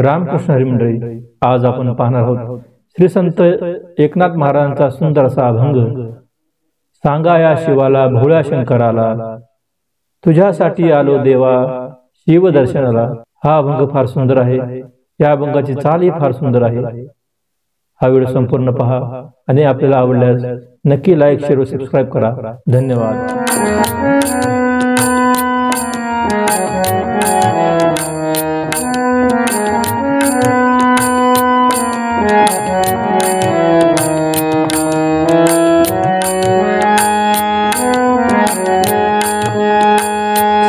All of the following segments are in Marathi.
रामकृष्ण हरी मंडळी, आज आपण पाहणार आहोत श्री संत एकनाथ महाराजांचा सुंदर असा अभंग। सांगा या शिवाला भोळ्या शंकराला, तुझ्यासाठी आलो देवा शिव दर्शनाला। हा अभंग फार सुंदर आहे। या अभंगाची चाल ही फार सुंदर आहे। हा व्हिडिओ संपूर्ण पहा आणि आपल्याला आवडल्यास नक्की लाईक, शेअर व सबस्क्राइब करा। धन्यवाद।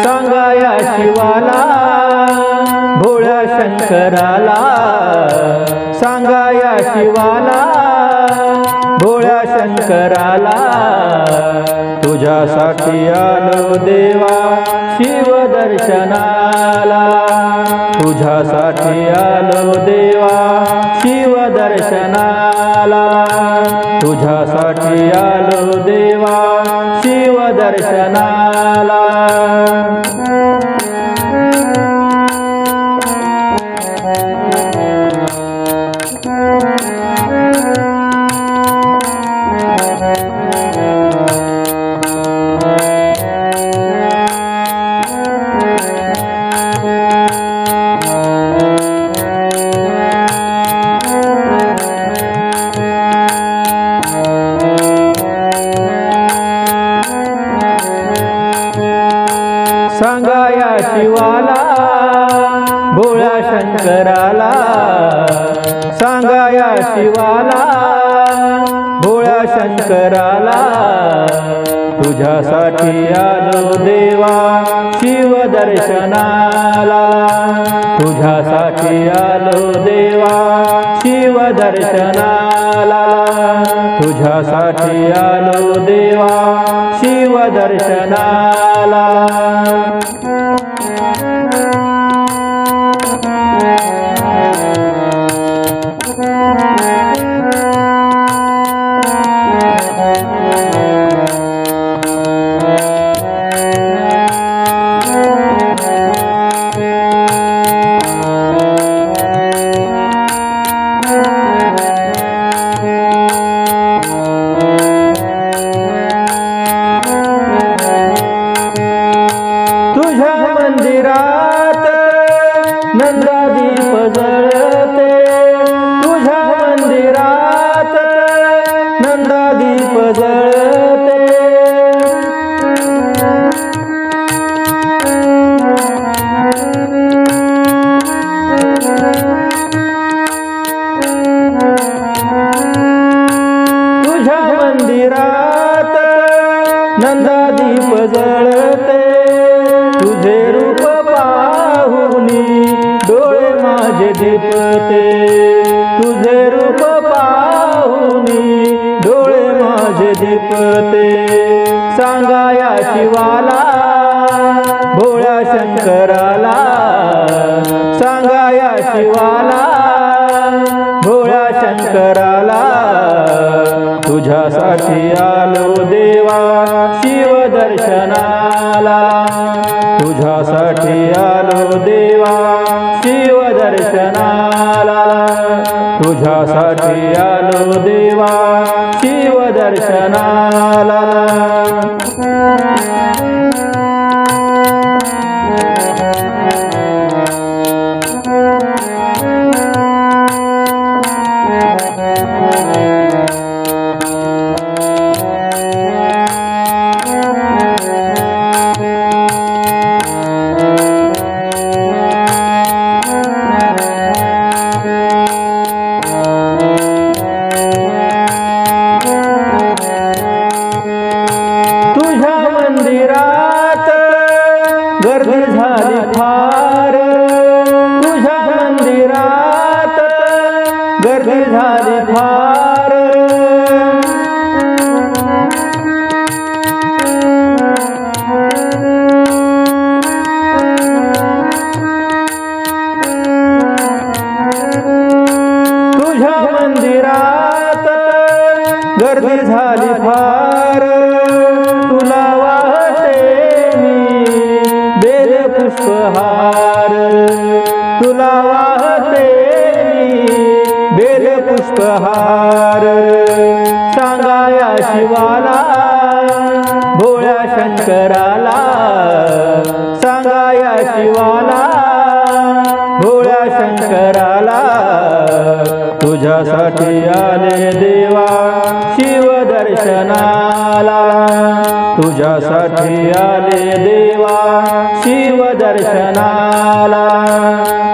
सांगा या शिवाला भोळ्या शंकराला, सांगा या शिवाला भोळ्या शंकराला, तुझ्यासाठी आलो देवा शिव दर्शनाला, तुझ्यासाठी आलो देवा शिव दर्शनाला, तुझ्यासाठी आलो देवा शिव दर्शनाला। सांगा या शिवाला भोळ्या शंकराला, सांगा या शिवाला भोळ्या शंकराला, तुझ्यासाठी आलो देवा शिव दर्शनाला, तुझ्यासाठी आलो देवा शिव दर्शनाला, तुझ्यासाठी आलो देवा शिव दर्शनाला। तुझ्या मंदिरात नंदादीप जळते, तुझ्या मंदिरात नंदादीप जळते, तुझ्या मंदिरात नंदादीप जळते, तुझे रूप पाहुनी डोळे माझे दीपते, तुझे रूप पाहुनी डोळे माझे दीपते। सांगा या शिवाला भोळ्या शंकराला, सांगा या शिवाला भोळ्या शंकराला, तुझ्यासाठी आलो देवा शिव दर्शनाला, तुझ्यासाठी आलो देवा शिव दर्शनाला, तुझ्यासाठी आलो देवा शिव दर्शनाला। तुझ्या मंदिरात गर्दी झाली फार, तुझ्या मंदिरात गर्दी झाली फार, तुझ्या मंदिरात गर्दी झाली फार, तुला वाहते मी बेल पुष्पहार, तुला वाहते पुष्पहार सांगाया शिवाला भोळ्या शंकराला सांगाया शिवाला भोळ्या शंकराला तुझ्यासाठी आले देवा शिव दर्शनाला तुझ्यासाठी आले देवा शिव दर्शनाला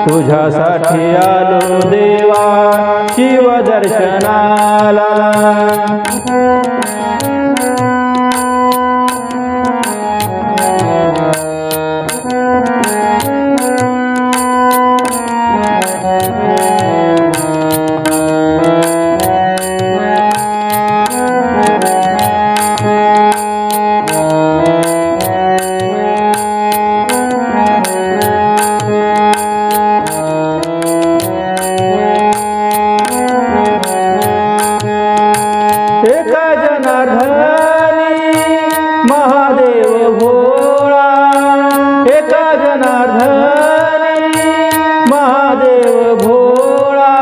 तुझ्यासाठी आलो देवा शिव दर्शनाला एका जनार्दनी महादेव भोळा एका जनार्दनी महादेव भोळा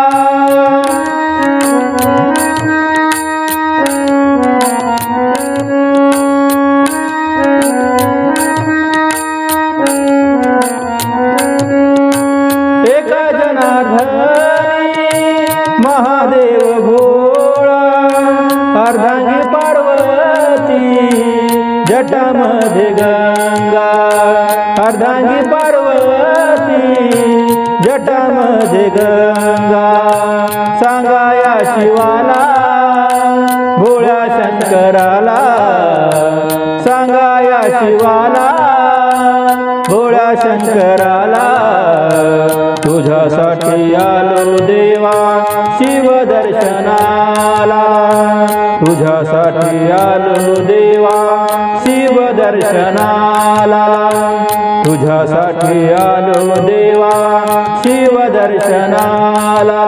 एका जनार्दनी महादेव भोळा अर्धांगी पार्वती जटामध्ये गंगा अर्धांगी पार्वती जटामध्ये गंगा सांगाया शिवाला भोळ्या शंकराला सांगाया शिवाला भोळ्या शंकराला तुझ्यासाठी आलो देवा शिव दर्शनाला तुझ्यासाठी आलो देवा शिव दर्शनाला तुझ्यासाठी आलो देवा शिव दर्शनाला